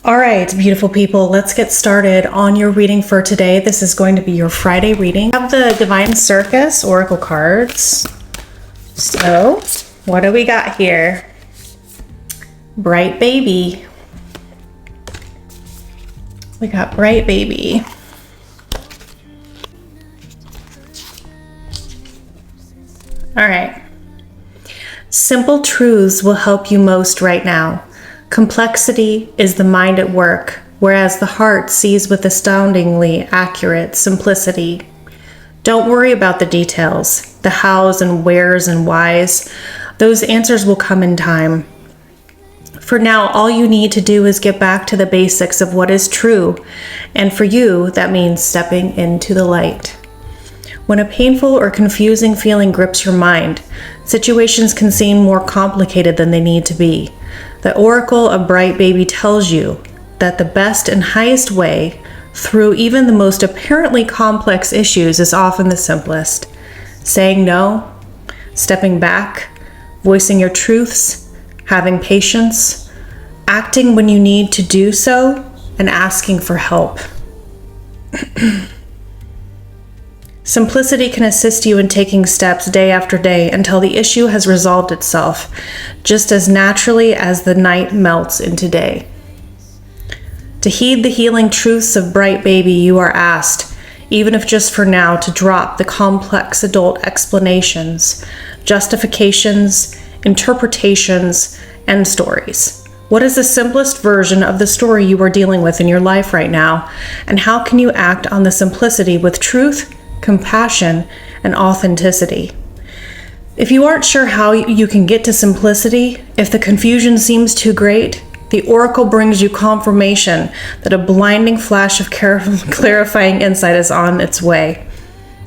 All right, beautiful people, let's get started on your reading for today. This is going to be your Friday reading. I have the Divine Circus Oracle cards. So, what do we got here? Bright Baby. We got Bright Baby. All right. Simple truths will help you most right now. Complexity is the mind at work, whereas the heart sees with astoundingly accurate simplicity. Don't worry about the details, the hows and wheres and whys. Those answers will come in time. For now, all you need to do is get back to the basics of what is true, and for you, that means stepping into the light. When a painful or confusing feeling grips your mind, situations can seem more complicated than they need to be. The Oracle of Bright Baby tells you that the best and highest way through even the most apparently complex issues is often the simplest. Saying no, stepping back, voicing your truths, having patience, acting when you need to do so, and asking for help. Simplicity can assist you in taking steps day after day until the issue has resolved itself, just as naturally as the night melts into day. To heed the healing truths of Bright Baby, you are asked, even if just for now, to drop the complex adult explanations, justifications, interpretations, and stories. What is the simplest version of the story you are dealing with in your life right now, and how can you act on the simplicity with truth, compassion, and authenticity? If you aren't sure how you can get to simplicity, if the confusion seems too great, the Oracle brings you confirmation that a blinding flash of clarifying insight is on its way.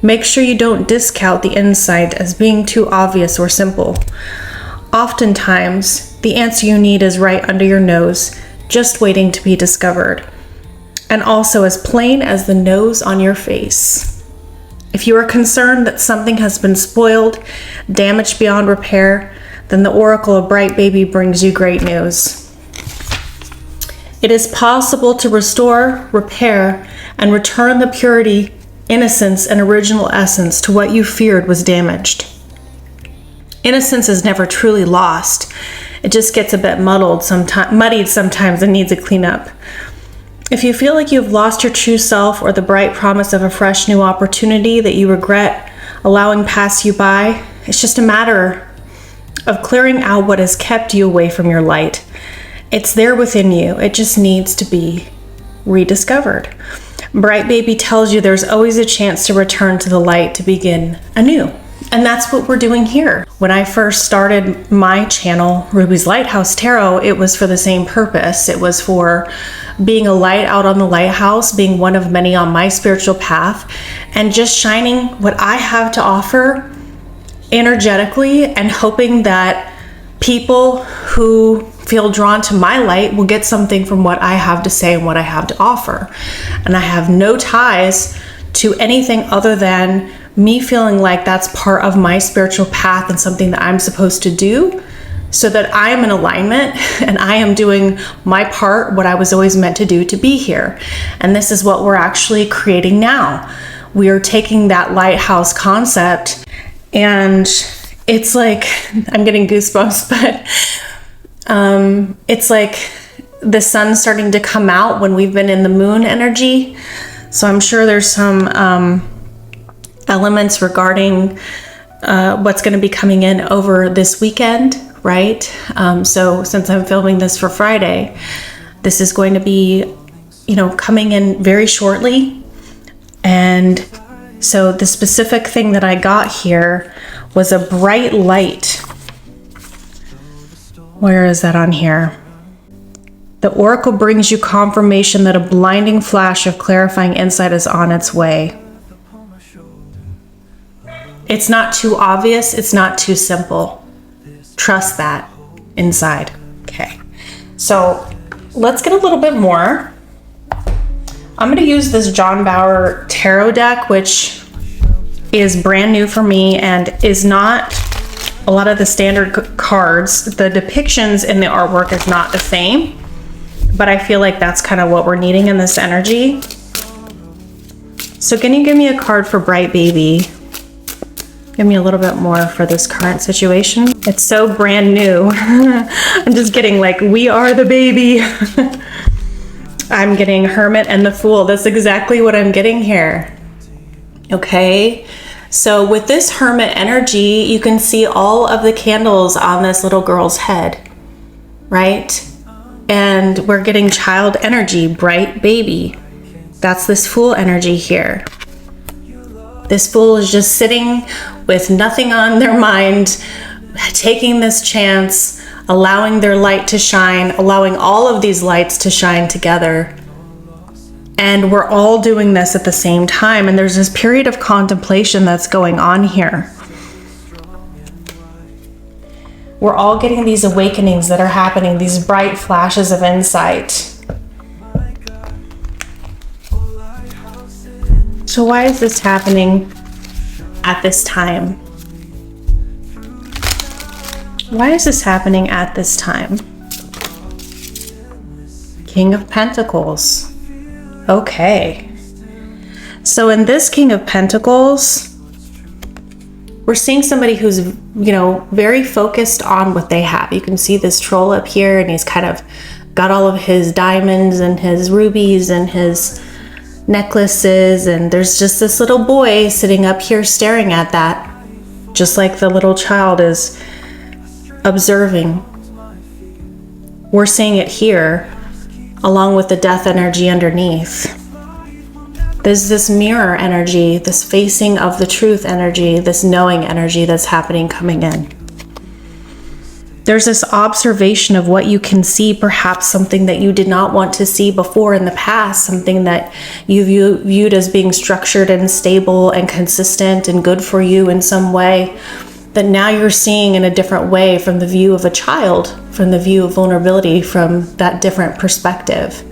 Make sure you don't discount the insight as being too obvious or simple. Oftentimes, the answer you need is right under your nose, just waiting to be discovered, and also as plain as the nose on your face. If you are concerned that something has been spoiled, damaged beyond repair, then the Oracle of Bright Baby brings you great news. It is possible to restore, repair, and return the purity, innocence, and original essence to what you feared was damaged. Innocence is never truly lost. It just gets a bit muddied sometimes and needs a cleanup. If you feel like you've lost your true self or the bright promise of a fresh new opportunity that you regret allowing pass you by, it's just a matter of clearing out what has kept you away from your light. It's there within you. It just needs to be rediscovered. Bright Baby tells you there's always a chance to return to the light to begin anew. And that's what we're doing here. When I first started my channel, Ruby's Lighthouse Tarot, it was for the same purpose. It was for being a light out on the lighthouse, being one of many on my spiritual path, and just shining what I have to offer energetically and hoping that people who feel drawn to my light will get something from what I have to say and what I have to offer. And I have no ties to anything other than me feeling like that's part of my spiritual path and something that I'm supposed to do so that I am in alignment and I am doing my part, what I was always meant to do to be here. And this is what we're actually creating now. We are taking that lighthouse concept, and it's like, I'm getting goosebumps, but it's like the sun starting to come out when we've been in the moon energy. So I'm sure there's some elements regarding what's going to be coming in over this weekend, right? So since I'm filming this for Friday, this is going to be, coming in very shortly. And so the specific thing that I got here was a bright light. Where is that on here? The Oracle brings you confirmation that a blinding flash of clarifying insight is on its way. It's not too obvious. It's not too simple. Trust that inside. Okay. So let's get a little bit more. I'm going to use this John Bauer tarot deck, which is brand new for me and is not a lot of the standard cards. The depictions in the artwork is not the same, but I feel like that's kind of what we're needing in this energy. So can you give me a card for Bright Baby? Give me a little bit more for this current situation. It's so brand new. I'm just getting like, we are the baby. I'm getting Hermit and the Fool. That's exactly what I'm getting here. Okay. So with this Hermit energy, you can see all of the candles on this little girl's head, right? And we're getting child energy, Bright Baby. That's this Fool energy here. This Fool is just sitting with nothing on their mind, taking this chance, allowing their light to shine, allowing all of these lights to shine together. And we're all doing this at the same time. And there's this period of contemplation that's going on here. We're all getting these awakenings that are happening, these bright flashes of insight. So why is this happening at this time? Why is this happening at this time? King of Pentacles. Okay. So in this King of Pentacles, we're seeing somebody who's, you know, very focused on what they have. You can see this troll up here, and he's kind of got all of his diamonds and his rubies and his necklaces, and there's just this little boy sitting up here staring at that, just like the little child is observing. We're seeing it here along with the death energy underneath. There's this mirror energy, this facing of the truth energy, this knowing energy that's happening coming in. There's this observation of what you can see, perhaps something that you did not want to see before in the past, something that you viewed as being structured and stable and consistent and good for you in some way, that now you're seeing in a different way from the view of a child, from the view of vulnerability, from that different perspective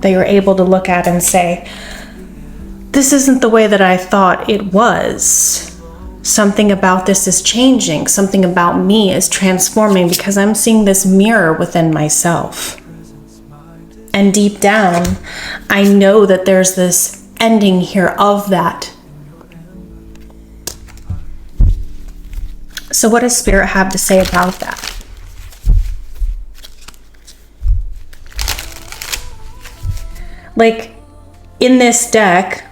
that you're able to look at and say, this isn't the way that I thought it was. Something about this is changing. Something about me is transforming because I'm seeing this mirror within myself. And deep down, I know that there's this ending here of that. So what does Spirit have to say about that? Like in this deck,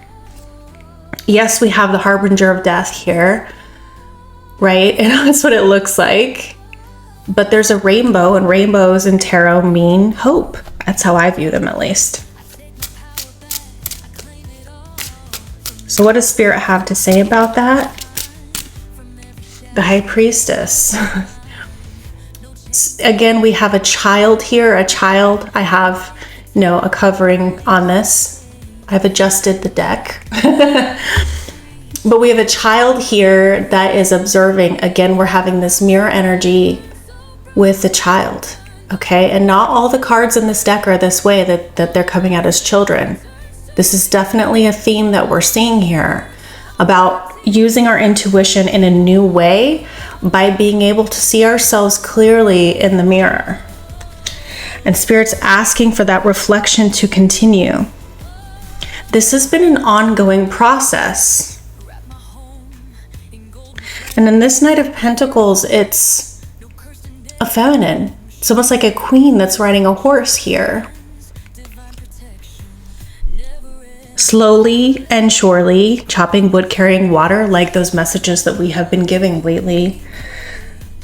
yes, we have the Harbinger of Death here, right? And that's what it looks like. But there's a rainbow, and rainbows in tarot mean hope. That's how I view them, at least. So what does Spirit have to say about that? The High Priestess. Again, we have a child here, a child. I have, you know, a covering on this. I've adjusted the deck. But we have a child here that is observing. Again, we're having this mirror energy with the child. Okay, and not all the cards in this deck are this way, that they're coming out as children. This is definitely a theme that we're seeing here about using our intuition in a new way by being able to see ourselves clearly in the mirror. And Spirit's asking for that reflection to continue. This has been an ongoing process. And in this Knight of Pentacles, it's a feminine. It's almost like a queen that's riding a horse here. Slowly and surely, chopping wood, carrying water, like those messages that we have been giving lately.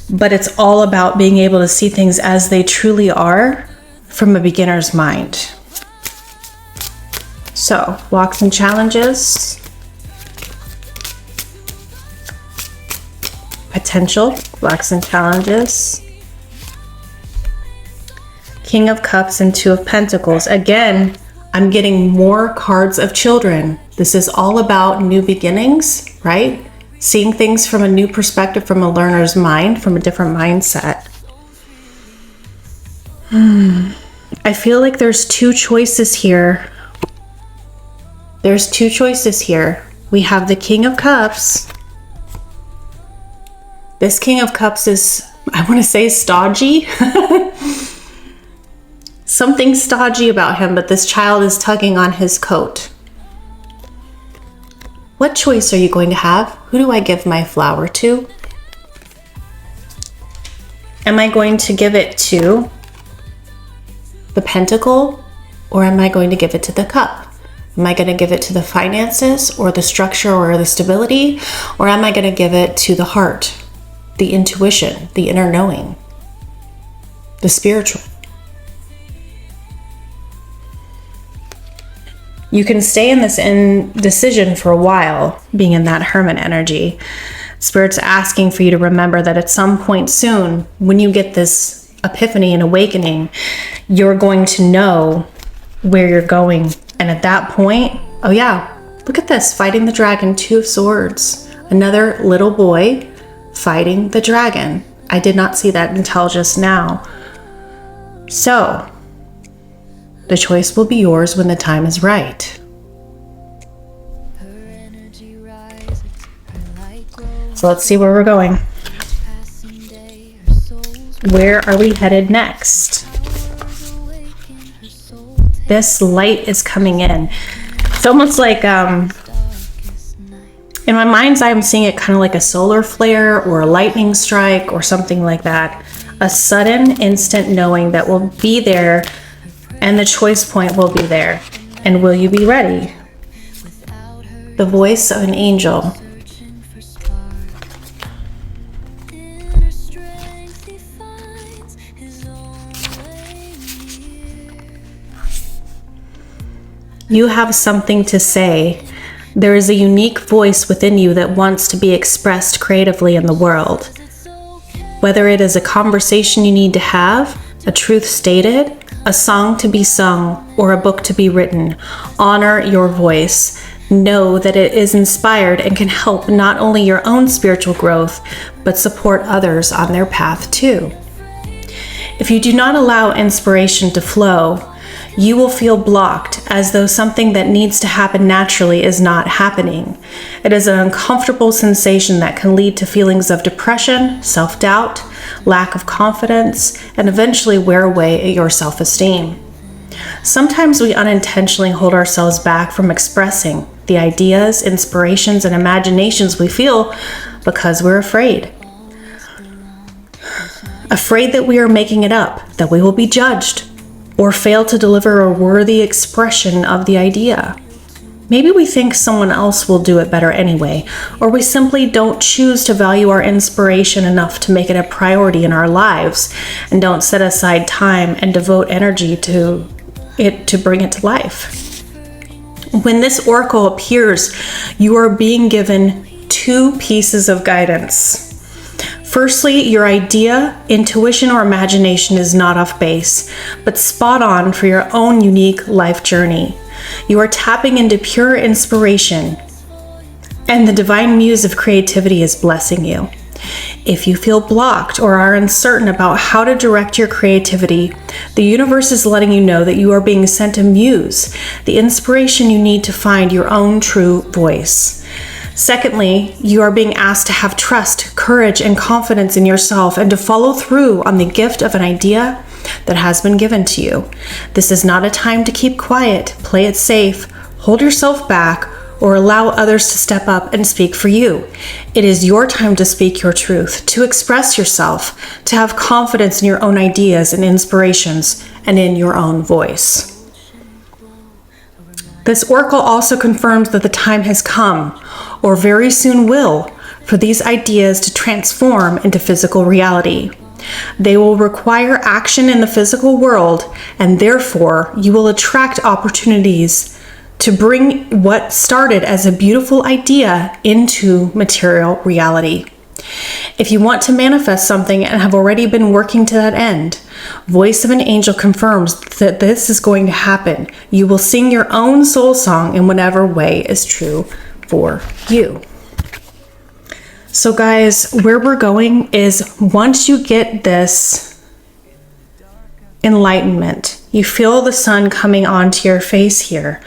But it's all about being able to see things as they truly are from a beginner's mind. So, blocks and challenges. Potential, blocks and challenges. King of Cups and Two of Pentacles. Again, I'm getting more cards of children. This is all about new beginnings, right? Seeing things from a new perspective, from a learner's mind, from a different mindset. I feel like there's two choices here. There's two choices here. We have the King of Cups. This King of Cups is, I want to say, stodgy. Something stodgy about him, but this child is tugging on his coat. What choice are you going to have? Who do I give my flower to? Am I going to give it to the pentacle, or am I going to give it to the cup? Am I going to give it to the finances or the structure or the stability? Or am I going to give it to the heart, the intuition, the inner knowing, the spiritual? You can stay in this indecision for a while, being in that hermit energy. Spirit's asking for you to remember that at some point soon, when you get this epiphany and awakening, you're going to know where you're going. And at that point, oh yeah, look at this, fighting the dragon, 2 of swords. Another little boy fighting the dragon. I did not see that until just now. So, the choice will be yours when the time is right. So let's see where we're going. Where are we headed next? This light is coming in. It's almost like, in my mind's eye, I'm seeing it kind of like a solar flare or a lightning strike or something like that. A sudden, instant knowing that will be there, and the choice point will be there. And will you be ready? The voice of an angel. You have something to say. There is a unique voice within you that wants to be expressed creatively in the world. Whether it is a conversation you need to have, a truth stated, a song to be sung, or a book to be written, honor your voice. Know that it is inspired and can help not only your own spiritual growth, but support others on their path too. If you do not allow inspiration to flow, you will feel blocked, as though something that needs to happen naturally is not happening. It is an uncomfortable sensation that can lead to feelings of depression, self-doubt, lack of confidence, and eventually wear away at your self-esteem. Sometimes we unintentionally hold ourselves back from expressing the ideas, inspirations, and imaginations we feel because we're afraid. Afraid that we are making it up, that we will be judged, or fail to deliver a worthy expression of the idea. Maybe we think someone else will do it better anyway, or we simply don't choose to value our inspiration enough to make it a priority in our lives and don't set aside time and devote energy to it to bring it to life. When this oracle appears, you are being given 2 pieces of guidance. Firstly, your idea, intuition, or imagination is not off base, but spot on for your own unique life journey. You are tapping into pure inspiration, and the divine muse of creativity is blessing you. If you feel blocked or are uncertain about how to direct your creativity, the universe is letting you know that you are being sent a muse, the inspiration you need to find your own true voice. Secondly, you are being asked to have trust, courage, and confidence in yourself and to follow through on the gift of an idea that has been given to you. This is not a time to keep quiet, play it safe, hold yourself back, or allow others to step up and speak for you. It is your time to speak your truth, to express yourself, to have confidence in your own ideas and inspirations, and in your own voice. This oracle also confirms that the time has come, or very soon will, for these ideas to transform into physical reality. They will require action in the physical world, and therefore you will attract opportunities to bring what started as a beautiful idea into material reality. If you want to manifest something and have already been working to that end, Voice of an Angel confirms that this is going to happen. You will sing your own soul song in whatever way is true for you. So guys, where we're going is once you get this enlightenment, you feel the sun coming onto your face here,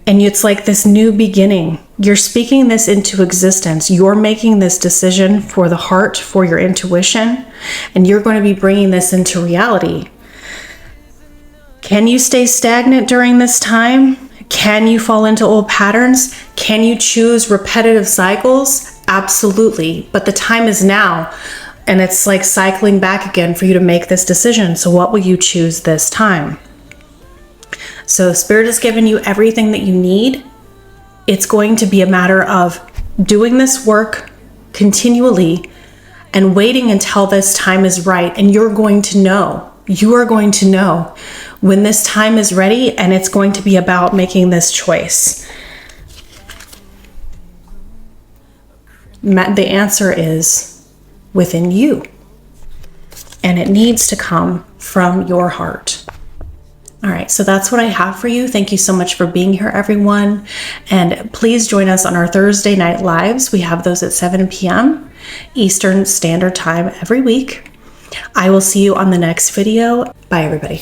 and it's like this new beginning. You're speaking this into existence. You're making this decision for the heart, for your intuition, and you're going to be bringing this into reality. Can you stay stagnant during this time? Can you fall into old patterns? Can you choose repetitive cycles? Absolutely. But the time is now. And it's like cycling back again for you to make this decision. So what will you choose this time? So Spirit has given you everything that you need. It's going to be a matter of doing this work continually and waiting until this time is right. And you're going to know. You are going to know when this time is ready, and it's going to be about making this choice. The answer is within you, and it needs to come from your heart. All right, so that's what I have for you. Thank you so much for being here, everyone. And please join us on our Thursday night lives. We have those at 7 p.m. Eastern Standard Time every week. I will see you on the next video. Bye, everybody.